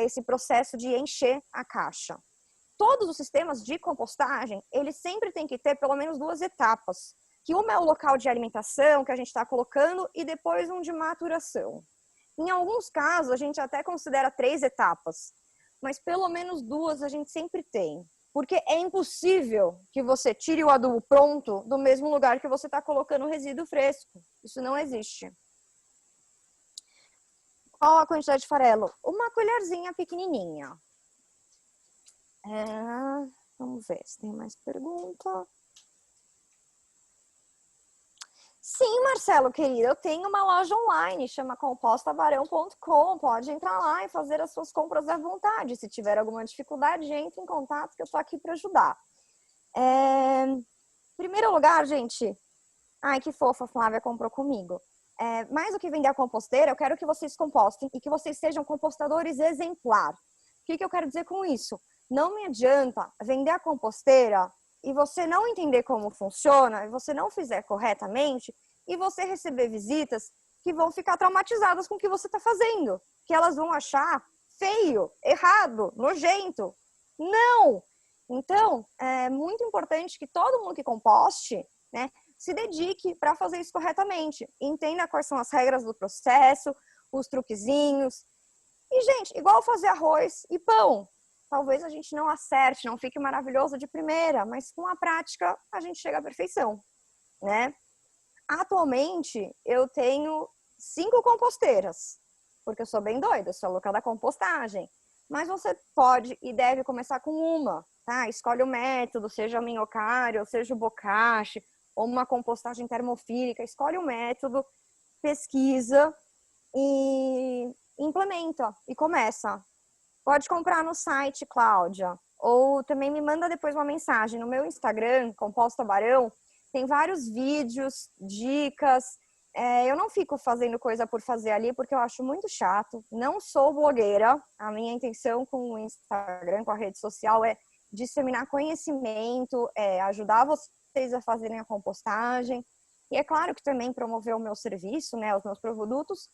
esse processo de encher a caixa. Todos os sistemas de compostagem, eles sempre têm que ter pelo menos 2 etapas. Que uma é o local de alimentação que a gente está colocando e depois um de maturação. Em alguns casos, a gente até considera 3 etapas, mas pelo menos 2 a gente sempre tem. Porque é impossível que você tire o adubo pronto do mesmo lugar que você está colocando o resíduo fresco. Isso não existe. Qual a quantidade de farelo? Uma colherzinha pequenininha. Vamos ver se tem mais pergunta. Sim, Marcelo, querido, eu tenho uma loja online, chama compostabarão.com. Pode entrar lá e fazer as suas compras à vontade. Se tiver alguma dificuldade, entre em contato que eu tô aqui para ajudar. Em primeiro lugar, gente, ai, que fofa, a Flávia comprou comigo. Mais do que vender a composteira, eu quero que vocês compostem e que vocês sejam compostadores exemplar. O que eu quero dizer com isso? Não me adianta vender a composteira e você não entender como funciona, e você não fizer corretamente, e você receber visitas que vão ficar traumatizadas com o que você está fazendo, que elas vão achar feio, errado, nojento. Não! Então, é muito importante que todo mundo que composte, né, se dedique para fazer isso corretamente. Entenda quais são as regras do processo, os truquezinhos. E, gente, igual fazer arroz e pão. Talvez a gente não acerte, não fique maravilhoso de primeira, mas com a prática a gente chega à perfeição, né? Atualmente, eu tenho 5 composteiras, porque eu sou bem doida, eu sou louca da compostagem. Mas você pode e deve começar com uma, tá? Escolhe o método, seja o minhocário, ou seja o bocashi, ou uma compostagem termofílica. Escolhe o método, pesquisa e implementa e começa. Pode comprar no site, Cláudia. Ou também me manda depois uma mensagem no meu Instagram, Composta Barão. Tem vários vídeos, dicas. Eu não fico fazendo coisa por fazer ali, porque eu acho muito chato. Não sou blogueira. A minha intenção com o Instagram, com a rede social, é disseminar conhecimento, ajudar vocês a fazerem a compostagem. E é claro que também promover o meu serviço, né, os meus produtos,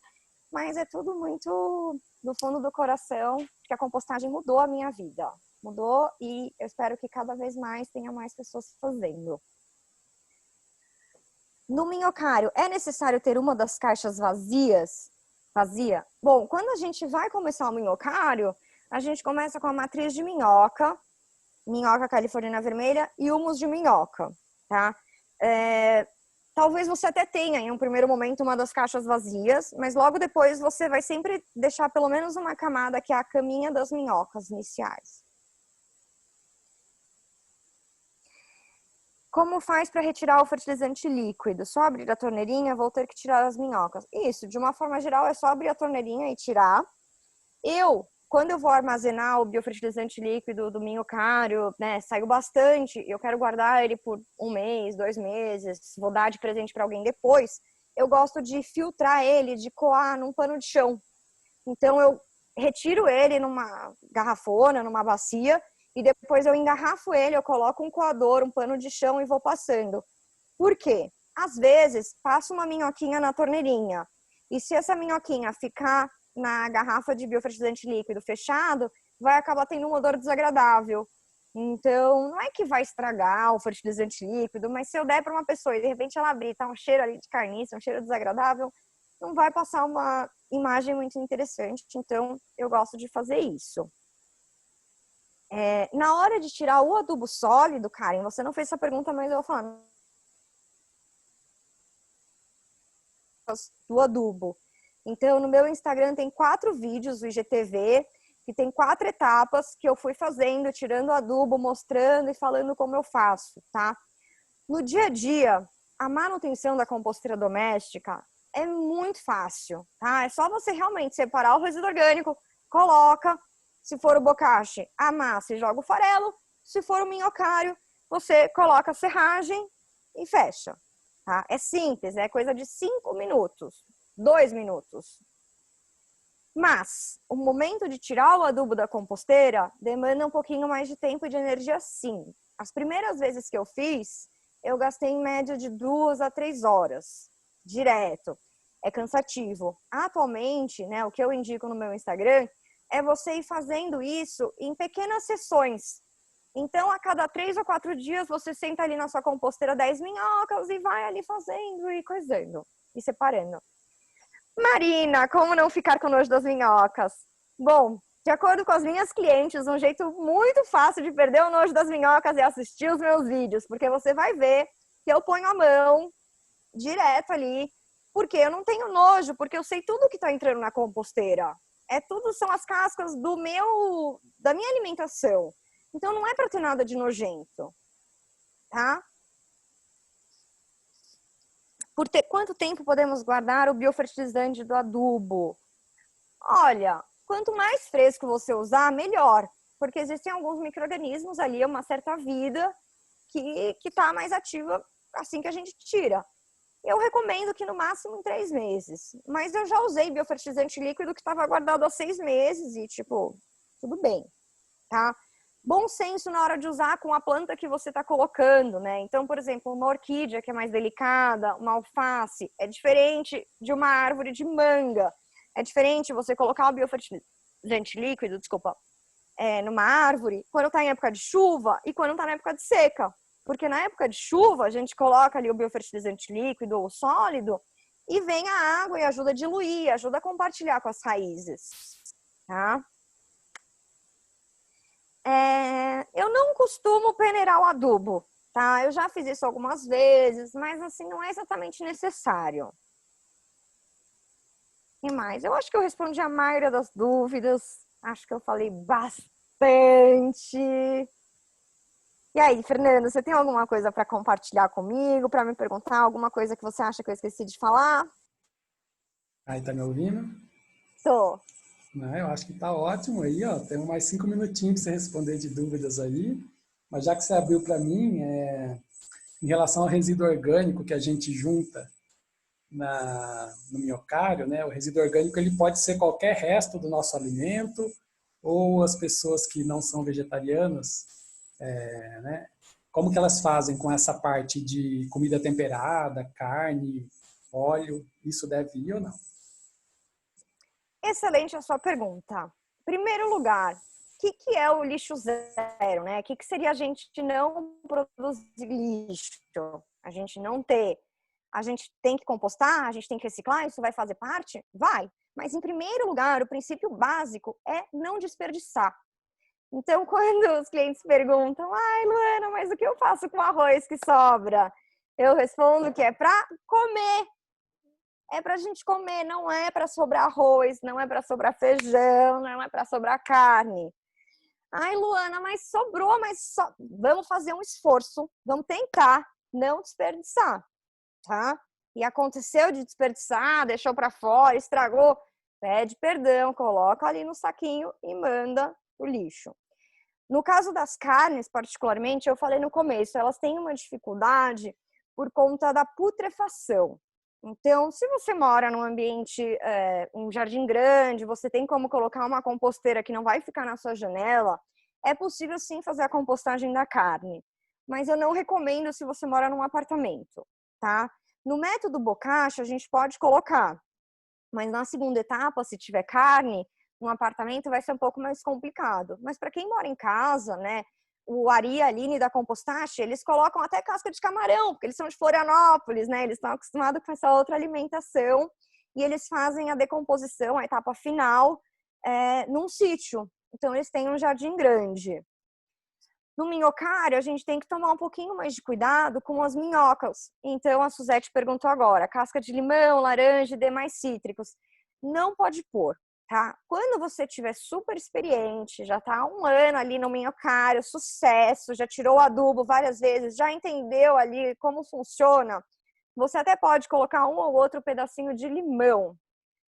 mas é tudo muito do fundo do coração, que a compostagem mudou a minha vida. Mudou e eu espero que cada vez mais tenha mais pessoas fazendo. No minhocário, é necessário ter uma das caixas vazia? Bom, quando a gente vai começar o minhocário, a gente começa com a matriz de minhoca, minhoca californiana vermelha e humus de minhoca, tá? Talvez você até tenha, em um primeiro momento, uma das caixas vazias, mas logo depois você vai sempre deixar pelo menos uma camada, que é a caminha das minhocas iniciais. Como faz para retirar o fertilizante líquido? Só abrir a torneirinha, vou ter que tirar as minhocas. Isso, de uma forma geral, é só abrir a torneirinha e tirar. Quando eu vou armazenar o biofertilizante líquido do minhocário, né, saiu bastante, eu quero guardar ele por 1 mês, 2 meses, vou dar de presente para alguém depois, eu gosto de filtrar ele, de coar num pano de chão. Então, eu retiro ele numa garrafona, numa bacia, e depois eu engarrafo ele, eu coloco um coador, um pano de chão e vou passando. Por quê? Às vezes, passo uma minhoquinha na torneirinha, e se essa minhoquinha ficar na garrafa de biofertilizante líquido fechado, vai acabar tendo um odor desagradável. Então, não é que vai estragar o fertilizante líquido, mas se eu der para uma pessoa e de repente ela abrir, tá um cheiro ali de carniça, um cheiro desagradável, não vai passar uma imagem muito interessante. Então, eu gosto de fazer isso. Na hora de tirar o adubo sólido, Karen, você não fez essa pergunta, mas eu vou falar do adubo. Então, no meu Instagram tem 4 vídeos do IGTV, que tem 4 etapas que eu fui fazendo, tirando o adubo, mostrando e falando como eu faço, tá? No dia a dia, a manutenção da composteira doméstica é muito fácil, tá? É só você realmente separar o resíduo orgânico, coloca, se for o bocashi, amassa e joga o farelo, se for o minhocário, você coloca a serragem e fecha, tá? É simples, é coisa de 5 minutos, 2 minutos. Mas o momento de tirar o adubo da composteira demanda um pouquinho mais de tempo e de energia, sim. As primeiras vezes que eu fiz, eu gastei em média de 2 a 3 horas, direto. É cansativo. Atualmente, né, o que eu indico no meu Instagram é você ir fazendo isso em pequenas sessões. Então, a cada 3 ou 4 dias, você senta ali na sua composteira 10 minhocas e vai ali fazendo e coisando e separando. Marina, como não ficar com nojo das minhocas? Bom, de acordo com as minhas clientes, um jeito muito fácil de perder o nojo das minhocas é assistir os meus vídeos, porque você vai ver que eu ponho a mão direto ali, porque eu não tenho nojo, porque eu sei tudo que está entrando na composteira. São as cascas da minha alimentação. Então não é para ter nada de nojento, tá? Quanto tempo podemos guardar o biofertilizante do adubo? Olha, quanto mais fresco você usar, melhor. Porque existem alguns micro-organismos ali, uma certa vida, que está mais ativa assim que a gente tira. Eu recomendo que no máximo em 3 meses. Mas eu já usei biofertilizante líquido que estava guardado há 6 meses e, tipo, tudo bem, tá? Bom senso na hora de usar com a planta que você está colocando, né? Então, por exemplo, uma orquídea que é mais delicada, uma alface, é diferente de uma árvore de manga. É diferente você colocar o biofertilizante líquido, numa árvore quando está em época de chuva e quando está na época de seca. Porque na época de chuva, a gente coloca ali o biofertilizante líquido ou sólido e vem a água e ajuda a diluir, ajuda a compartilhar com as raízes, tá? Eu não costumo peneirar o adubo, tá? Eu já fiz isso algumas vezes, mas assim, não é exatamente necessário. E mais? Eu acho que eu respondi a maioria das dúvidas. Acho que eu falei bastante. E aí, Fernando, você tem alguma coisa para compartilhar comigo, para me perguntar? Alguma coisa que você acha que eu esqueci de falar? Aí, tá me ouvindo? Tô. Não, eu acho que tá ótimo aí, ó. Temos mais 5 minutinhos para você responder de dúvidas aí. Mas já que você abriu para mim, em relação ao resíduo orgânico que a gente junta no minhocário, né? O resíduo orgânico ele pode ser qualquer resto do nosso alimento ou as pessoas que não são vegetarianas, né? Como que elas fazem com essa parte de comida temperada, carne, óleo? Isso deve ir ou não? Excelente a sua pergunta. Primeiro lugar, o que é o lixo zero, né? O que seria a gente não produzir lixo? A gente não ter. A gente tem que compostar, a gente tem que reciclar, isso vai fazer parte? Vai. Mas, em primeiro lugar, o princípio básico é não desperdiçar. Então, quando os clientes perguntam, ai, Luana, mas o que eu faço com o arroz que sobra? Eu respondo que é para comer. É pra gente comer, não é para sobrar arroz, não é para sobrar feijão, não é para sobrar carne. Ai, Luana, mas sobrou, vamos fazer um esforço, vamos tentar não desperdiçar, tá? E aconteceu de desperdiçar, deixou para fora, estragou, pede perdão, coloca ali no saquinho e manda o lixo. No caso das carnes, particularmente, eu falei no começo, elas têm uma dificuldade por conta da putrefação. Então, se você mora num ambiente, um jardim grande, você tem como colocar uma composteira que não vai ficar na sua janela, é possível sim fazer a compostagem da carne. Mas eu não recomendo se você mora num apartamento, tá? No método bocashi, a gente pode colocar, mas na segunda etapa, se tiver carne, num apartamento vai ser um pouco mais complicado. Mas para quem mora em casa, né? O Ari e a Aline da Compostache, eles colocam até casca de camarão, porque eles são de Florianópolis, né? Eles estão acostumados com essa outra alimentação e eles fazem a decomposição, a etapa final, num sítio. Então, eles têm um jardim grande. No minhocário, a gente tem que tomar um pouquinho mais de cuidado com as minhocas. Então, a Suzete perguntou agora, casca de limão, laranja e demais cítricos. Não pode pôr. tá? Quando você tiver super experiente, já tá há 1 ano ali no minhocário, sucesso, já tirou o adubo várias vezes, já entendeu ali como funciona, você até pode colocar um ou outro pedacinho de limão.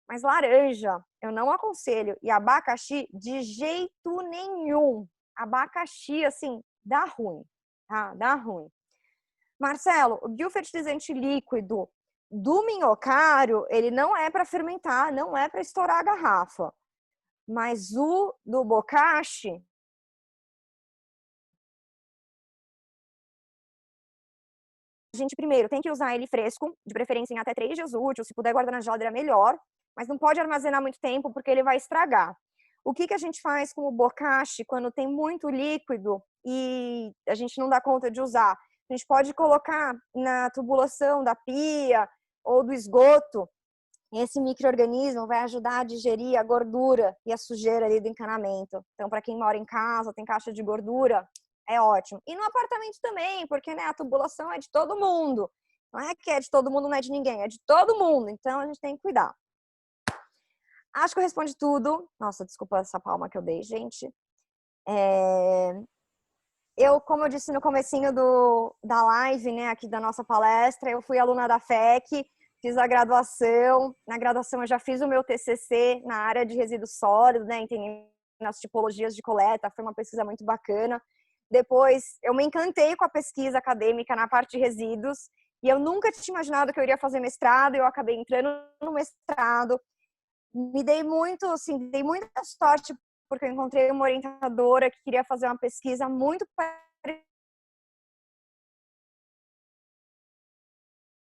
Mas laranja, eu não aconselho. E abacaxi, de jeito nenhum. Abacaxi, assim, dá ruim, tá? Dá ruim. Marcelo, o biofertilizante líquido do minhocário, ele não é para fermentar, não é para estourar a garrafa. Mas o do bocashi, a gente primeiro tem que usar ele fresco, de preferência em até 3 dias úteis, se puder guardar na geladeira melhor, mas não pode armazenar muito tempo porque ele vai estragar. O que a gente faz com o bocashi quando tem muito líquido e a gente não dá conta de usar? A gente pode colocar na tubulação da pia ou do esgoto. Esse micro-organismo vai ajudar a digerir a gordura e a sujeira ali do encanamento. Então, para quem mora em casa, tem caixa de gordura, é ótimo. E no apartamento também, porque né, a tubulação é de todo mundo. Não é que é de todo mundo, não é de ninguém, é de todo mundo. Então, a gente tem que cuidar. Acho que eu respondi tudo. Nossa, desculpa essa palma que eu dei, gente. Como eu disse no comecinho da live, né, aqui da nossa palestra, eu fui aluna da FEC, fiz a graduação. Na graduação eu já fiz o meu TCC na área de resíduos sólidos, né, entendendo as tipologias de coleta, foi uma pesquisa muito bacana. Depois eu me encantei com a pesquisa acadêmica na parte de resíduos e eu nunca tinha imaginado que eu iria fazer mestrado, eu acabei entrando no mestrado. Me dei muito, assim, dei muita sorte porque eu encontrei uma orientadora que queria fazer uma pesquisa muito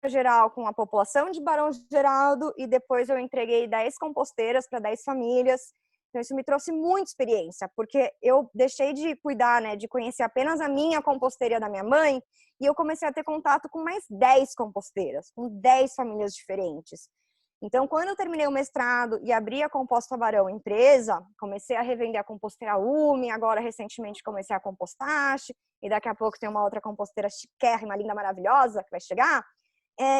geral com a população de Barão Geraldo e depois eu entreguei 10 composteiras para 10 famílias. Então isso me trouxe muita experiência, porque eu deixei de cuidar, né, de conhecer apenas a minha composteira da minha mãe e eu comecei a ter contato com mais 10 composteiras, com 10 famílias diferentes. Então, quando eu terminei o mestrado e abri a Composta Barão empresa, comecei a revender a composteira Umi, agora recentemente comecei a Compostache, e daqui a pouco tem uma outra composteira chiquérrima, linda, maravilhosa, que vai chegar.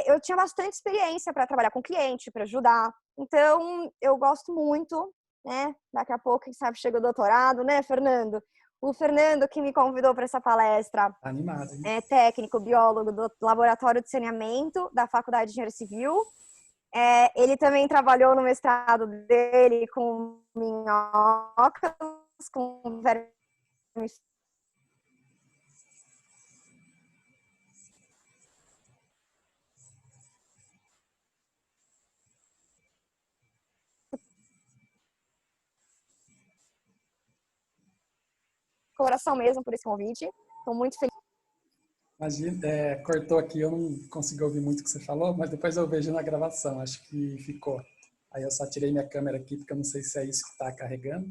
Eu tinha bastante experiência para trabalhar com cliente, para ajudar. Então, eu gosto muito, né? Daqui a pouco, quem sabe, chega o doutorado, né, Fernando? O Fernando que me convidou para essa palestra Animado, hein? é técnico, biólogo do Laboratório de Saneamento da Faculdade de Engenharia Civil. Ele também trabalhou no mestrado dele com minhocas, com vermes. Coração mesmo por esse convite. Estou muito feliz. Imagina, cortou aqui, eu não consegui ouvir muito o que você falou, mas depois eu vejo na gravação, acho que ficou. Aí eu só tirei minha câmera aqui, porque eu não sei se é isso que está carregando.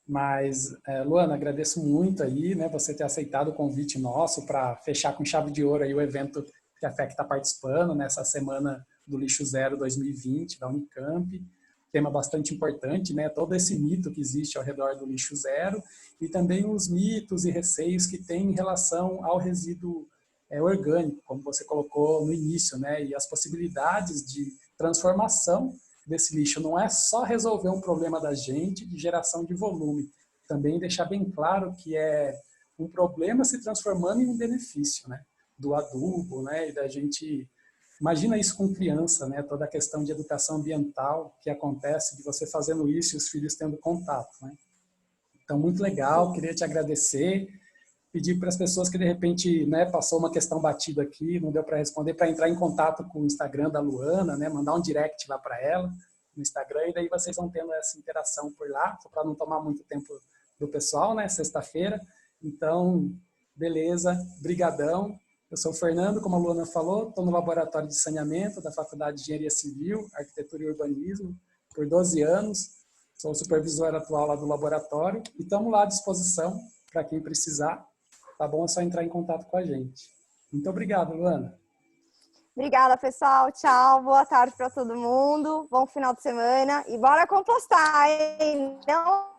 Mas, Luana, agradeço muito aí, né, você ter aceitado o convite nosso para fechar com chave de ouro aí o evento que a FEC está participando nessa semana do Lixo Zero 2020 da Unicamp. Tema bastante importante, né, todo esse mito que existe ao redor do lixo zero e também os mitos e receios que tem em relação ao resíduo orgânico, como você colocou no início, né, e as possibilidades de transformação desse lixo. Não é só resolver um problema da gente de geração de volume, também deixar bem claro que é um problema se transformando em um benefício, né, do adubo, né, e da gente... Imagina isso com criança, né, toda a questão de educação ambiental que acontece de você fazendo isso e os filhos tendo contato, né. Então, muito legal, queria te agradecer, pedir para as pessoas que de repente, né, passou uma questão batida aqui, não deu para responder, para entrar em contato com o Instagram da Luana, né, mandar um direct lá para ela no Instagram, e daí vocês vão tendo essa interação por lá, só para não tomar muito tempo do pessoal, né, sexta-feira. Então, beleza, brigadão. Eu sou o Fernando, como a Luana falou, estou no Laboratório de Saneamento da Faculdade de Engenharia Civil, Arquitetura e Urbanismo, por 12 anos. Sou o supervisor atual lá do laboratório e estamos lá à disposição para quem precisar. Tá bom? É só entrar em contato com a gente. Muito obrigado, Luana. Obrigada, pessoal. Tchau. Boa tarde para todo mundo. Bom final de semana. E bora compostar, hein? Não